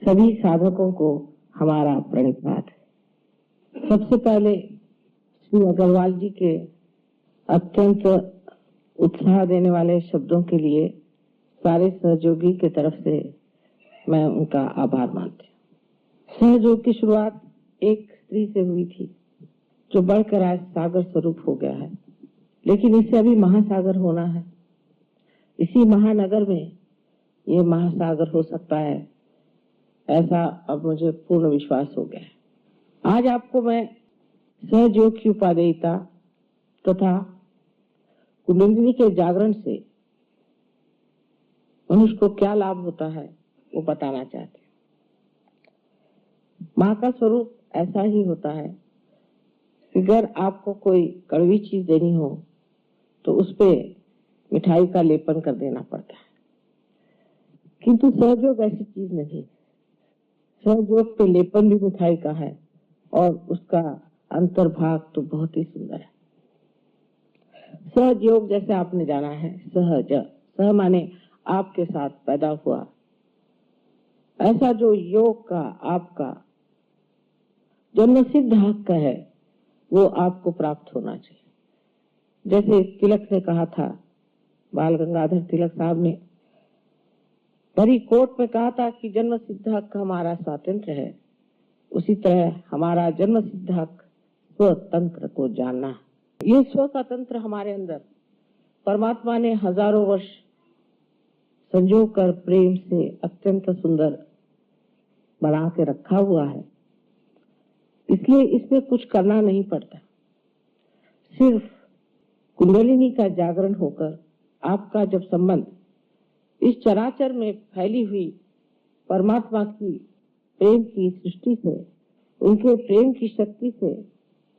सभी साधकों को हमारा प्रणिपात है। सबसे पहले श्री अग्रवाल जी के अत्यंत उत्साह देने वाले शब्दों के लिए सारे सहयोगी की तरफ से मैं उनका आभार मानती हूँ। सहयोग की शुरुआत एक स्त्री से हुई थी जो बढ़कर आज सागर स्वरूप हो गया है, लेकिन इसे अभी महासागर होना है। इसी महानगर में ये महासागर हो सकता है, ऐसा अब मुझे पूर्ण विश्वास हो गया है। आज आपको मैं सहयोग की उपादेयता तथा कुंडलिनी के जागरण से मनुष्य को क्या लाभ होता है वो बताना चाहते हैं। माँ का स्वरूप ऐसा ही होता है कि अगर आपको कोई कड़वी चीज देनी हो तो उस पे मिठाई का लेपन कर देना पड़ता है, किंतु सहयोग ऐसी चीज नहीं। सहयोग पे लेपन भी मिठाई का है और उसका अंतर्भाग तो बहुत ही सुंदर है। सहयोग जैसे आपने जाना है, सहज, सह माने आपके साथ पैदा हुआ, ऐसा जो योग का आपका जन्मसिद्ध हक है वो आपको प्राप्त होना चाहिए। जैसे तिलक ने कहा था, बाल गंगाधर तिलक साहब ने भरी कोर्ट में कहा था कि जन्म सिद्ध हक हमारा स्वातंत्र है, उसी तरह हमारा जन्म सिद्ध हक स्वतंत्र को जानना है। ये स्व का तंत्र हमारे अंदर परमात्मा ने हजारों वर्ष संजो कर प्रेम से अत्यंत सुंदर बना के रखा हुआ है, इसलिए इसमें कुछ करना नहीं पड़ता। सिर्फ कुंडलिनी का जागरण होकर आपका जब संबंध इस चराचर में फैली हुई परमात्मा की प्रेम की सृष्टि से, उनके प्रेम की शक्ति से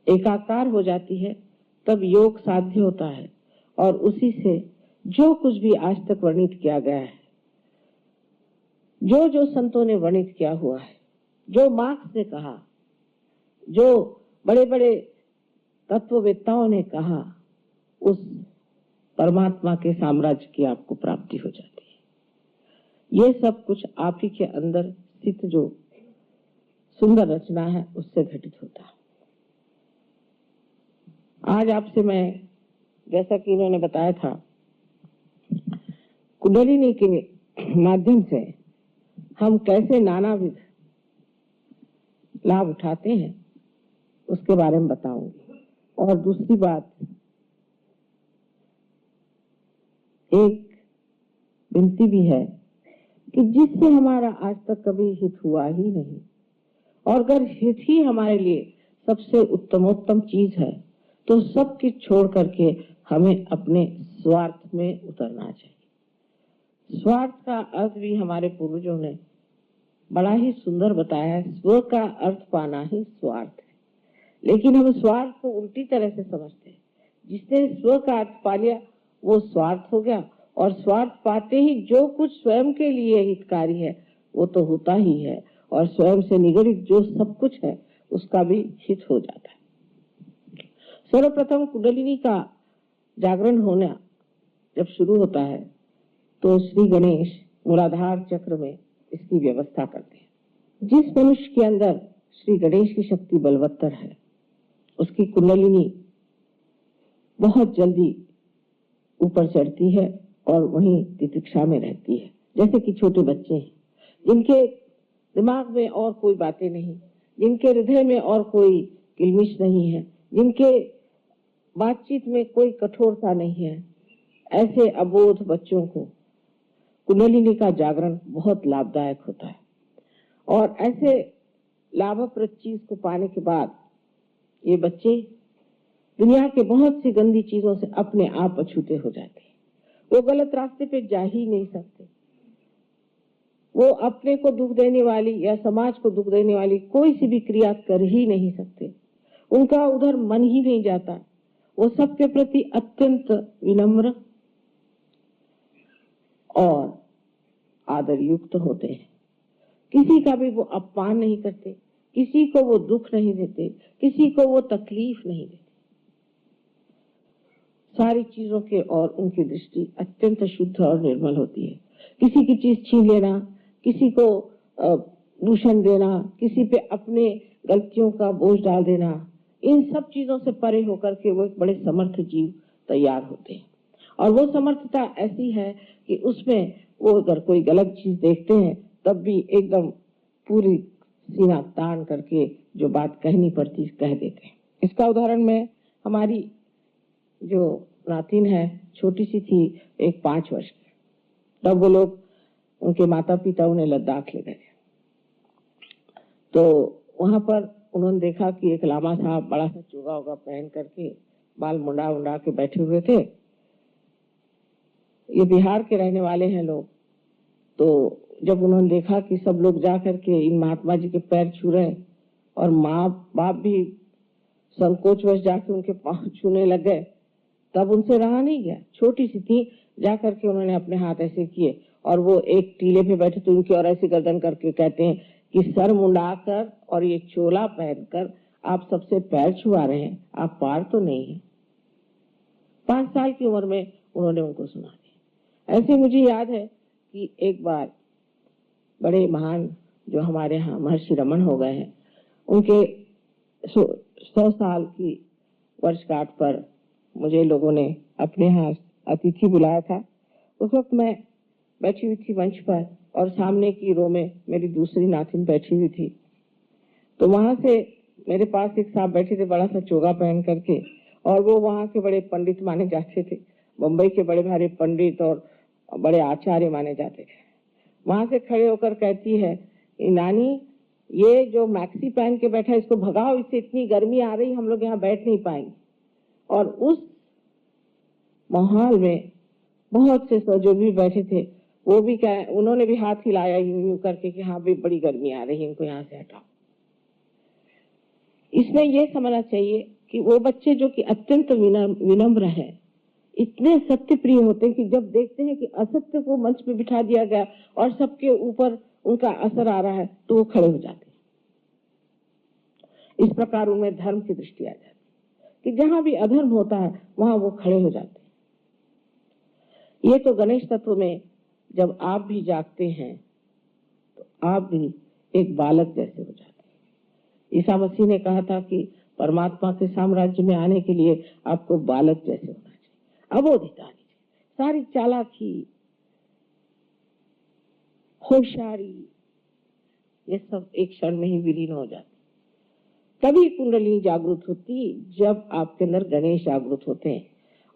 एकाकार हो जाती है, तब योग साध्य होता है। और उसी से जो कुछ भी आज तक वर्णित किया गया है, जो जो संतों ने वर्णित किया हुआ है, जो मार्क्स ने कहा, जो बड़े बड़े तत्ववेत्ताओं ने कहा, उस परमात्मा के साम्राज्य की आपको प्राप्ति हो जाती है। ये सब कुछ आप ही के अंदर स्थित जो सुंदर रचना है उससे घटित होता है। आज आपसे मैं, जैसा कि इन्होंने बताया था, कुंडलिनी के माध्यम से हम कैसे नानाविध लाभ उठाते हैं उसके बारे में बताऊंगी। और दूसरी बात, एक विनती भी है कि जिससे हमारा आज तक कभी हित हुआ ही नहीं, और अगर हित ही हमारे लिए सबसे उत्तमोत्तम चीज है, तो सब कुछ छोड़ करके हमें अपने स्वार्थ में उतरना चाहिए। स्वार्थ का अर्थ भी हमारे पूर्वजों ने बड़ा ही सुंदर बताया है। स्व का अर्थ पाना ही स्वार्थ है, लेकिन हम स्वार्थ को उल्टी तरह से समझते हैं। जिसने स्व का अर्थ पा लिया वो स्वार्थ हो गया, और स्वार्थ पाते ही जो कुछ स्वयं के लिए हितकारी है वो तो होता ही है, और स्वयं से निगडित जो सब कुछ है उसका भी हित हो जाता है। सर्वप्रथम कुंडलिनी का जागरण होना जब शुरू होता है तो श्री गणेश मूलाधार चक्र में इसकी व्यवस्था करते हैं। जिस मनुष्य के अंदर श्री गणेश की शक्ति बलवत्तर है, उसकी कुंडलिनी बहुत जल्दी ऊपर चढ़ती है और वहीं तितिक्षा में रहती है। जैसे कि छोटे बच्चे हैं जिनके दिमाग में और कोई बातें नहीं, जिनके हृदय में और कोई किलमिश नहीं है, जिनके बातचीत में कोई कठोरता नहीं है, ऐसे अबोध बच्चों को कुंडलिनी का जागरण बहुत लाभदायक होता है। और ऐसे लाभप्रद चीज को पाने के बाद ये बच्चे दुनिया के बहुत सी गंदी चीजों से अपने आप अछूते हो जाते हैं। वो गलत रास्ते पे जा ही नहीं सकते। वो अपने को दुख देने वाली या समाज को दुख देने वाली कोई सी भी क्रिया कर ही नहीं सकते। उनका उधर मन ही नहीं जाता। वो सबके प्रति अत्यंत विनम्र और आदर युक्त होते हैं। किसी का भी वो अपमान नहीं करते, किसी को वो दुख नहीं देते, किसी को वो तकलीफ नहीं देते। सारी चीजों के और उनकी दृष्टि अत्यंत शुद्ध और निर्मल होती है। किसी की चीज छीन लेना, किसी को दूषण देना, किसी पे अपने गलतियों का बोझ डाल देना, इन सब चीजों से परे होकर के वो एक बड़े समर्थ जीव तैयार होते हैं। और वो समर्थता ऐसी है कि उसमें वो अगर कोई गलत चीज देखते हैं तब भी एकदम पूरी सीना तान करके जो बात कहनी पड़ती कह देते हैं। इसका उदाहरण मैं, हमारी जो नातिन है, छोटी सी थी, एक 5 वर्ष की, तब वो लोग, उनके माता पिता उन्हें लद्दाख ले गए। तो वहां पर उन्होंने देखा कि एक लामा साहब बड़ा सा चोगा होगा पहन करके, बाल मुंडा उंडा के बैठे हुए थे। ये बिहार के रहने वाले हैं लोग। तो जब उन्होंने देखा कि सब लोग जा करके इन महात्मा जी के पैर छू रहे और माँ बाप भी संकोचवश जाके उनके पांव छूने लग गए, तब उनसे रहा नहीं गया। छोटी सी थी, जा करके उन्होंने अपने हाथ ऐसे किए और वो एक टीले पे बैठे तो उनकी और ऐसी गर्दन करके कहते हैं कि सर मुंडाकर और ये चोला पहनकर आप सबसे पैर छुआ रहे हैं, आप पार तो नहीं है। 5 साल की उम्र में उन्होंने उनको सुना दिया। ऐसे मुझे याद है कि एक बार बड़े महान जो हमारे यहाँ महर्षि रमन हो गए हैं, उनके 100 साल की वर्षगांठ पर मुझे लोगों ने अपने यहाँ अतिथि बुलाया था। उस वक्त मैं बैठी हुई थी मंच पर और सामने की रो में मेरी दूसरी नातिन बैठी हुई थी। तो वहां से मेरे पास एक साहब बैठे थे, बड़ा सा चोगा पहन करके, और वो वहां के बड़े पंडित माने जाते थे, मुंबई के बड़े भारी पंडित और बड़े आचार्य माने जाते थे। वहां से खड़े होकर कहती है, नानी ये जो मैक्सी पहन के बैठा है इसको भगाओ, इससे इतनी गर्मी आ रही, हम लोग यहाँ बैठ नहीं पाएंगे। और उस माहौल में बहुत से जो भी बैठे थे वो भी क्या, उन्होंने भी हाथ हिलाया यूं यूं करके कि हाँ भी बड़ी गर्मी आ रही है, इनको यहाँ से हटाओ। इसमें यह समझना चाहिए कि वो बच्चे जो कि अत्यंत विनम्र है, इतने सत्य प्रिय होते हैं कि जब देखते हैं कि असत्य को मंच पे बिठा दिया गया और सबके ऊपर उनका असर आ रहा है तो वो खड़े हो जाते हैं। इस प्रकार उनमें धर्म की दृष्टि आ जाती है कि जहां भी अधर्म होता है वहां वो खड़े हो जाते हैं। ये तो गणेश तत्व में जब आप भी जागते हैं तो आप भी एक बालक जैसे हो जाते हैं। ईसा मसीह ने कहा था कि परमात्मा के साम्राज्य में आने के लिए आपको बालक जैसे होना चाहिए, अबोधित आनी चाहिए। सारी चालाकी, होशियारी, ये सब एक क्षण में ही विलीन हो जाती। तभी कुंडलिनी जागृत होती जब आपके अंदर गणेश जागृत होते हैं,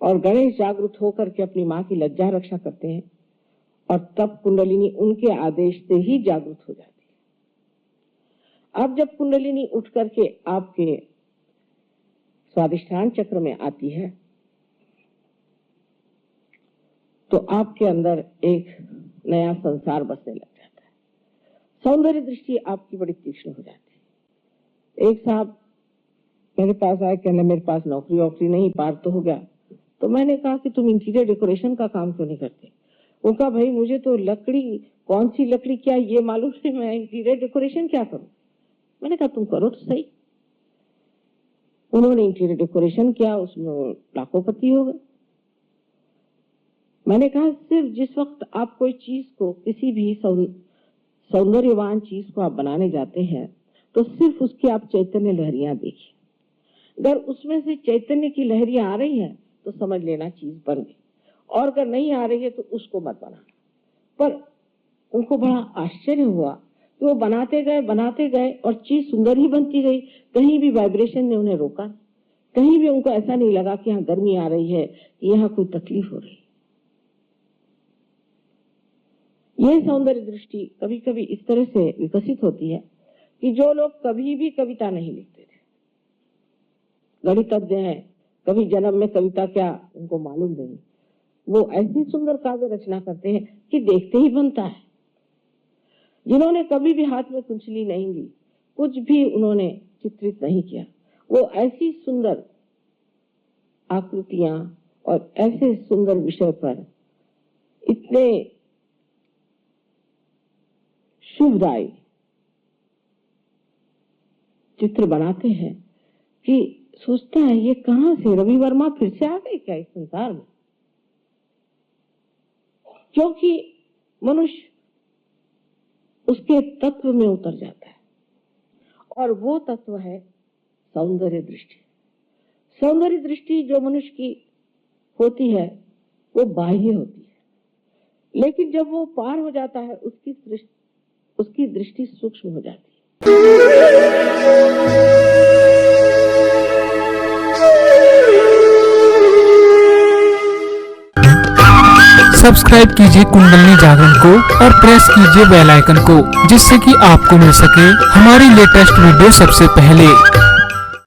और गणेश जागृत होकर के अपनी माँ की लज्जा रक्षा करते हैं, और तब कुंडलिनी उनके आदेश से ही जागृत हो जाती है। अब जब कुंडलिनी उठ करके आपके स्वादिष्ठान चक्र में आती है तो आपके अंदर एक नया संसार बसने लग जाता है। सौंदर्य दृष्टि आपकी बड़ी तीक्ष्ण हो जाती है। एक साहब मेरे पास आए, कहने मेरे पास नौकरी वोकरी नहीं, पार तो हो गया। तो मैंने कहा कि तुम इंटीरियर डेकोरेशन का काम क्यों नहीं करते? वो कहा भाई मुझे तो लकड़ी, कौन सी लकड़ी क्या ये मालूम नहीं, मैं इंटीरियर डेकोरेशन क्या करूं? मैंने कहा तुम करो तो सही। उन्होंने इंटीरियर डेकोरेशन किया, उसमें लाखोंपति हो गए। मैंने कहा सिर्फ जिस वक्त आप कोई चीज को, किसी भी सौंदर्यवान चीज को आप बनाने जाते हैं तो सिर्फ उसकी आप चैतन्य लहरियां देखिए। अगर उसमें से चैतन्य की लहरियां आ रही हैं तो समझ लेना चीज बन गई, और अगर नहीं आ रही है तो उसको मत बनाना। पर उनको बड़ा आश्चर्य हुआ कि वो बनाते गए और चीज सुंदर ही बनती गई। कहीं भी वाइब्रेशन ने उन्हें रोका, कहीं भी उनको ऐसा नहीं लगा कि यहाँ गर्मी आ रही है, यहाँ कोई तकलीफ हो रही है। यह सौंदर्य दृष्टि कभी कभी इस तरह से विकसित होती है कि जो लोग कभी भी कविता नहीं लिखते थे, गणितज्ञ हैं, कभी जन्म में कविता क्या उनको मालूम नहीं, वो ऐसी सुंदर काव्य रचना करते हैं कि देखते ही बनता है। जिन्होंने कभी भी हाथ में कुंचली नहीं ली, कुछ भी उन्होंने चित्रित नहीं किया, वो ऐसी सुंदर आकृतियां और ऐसे सुंदर विषय पर इतने शुभदायी चित्र बनाते हैं कि सोचता है ये कहां से रवि वर्मा फिर से आ गए क्या इस संसार में? क्योंकि मनुष्य उसके तत्व में उतर जाता है, और वो तत्व है सौंदर्य दृष्टि। सौंदर्य दृष्टि जो मनुष्य की होती है वो बाह्य होती है, लेकिन जब वो पार हो जाता है उसकी दृष्टि सूक्ष्म हो जाती है। सब्सक्राइब कीजिए कुंडलिनी जागरण को और प्रेस कीजिए बेल आइकन को, जिससे कि आपको मिल सके हमारी लेटेस्ट वीडियो सबसे पहले।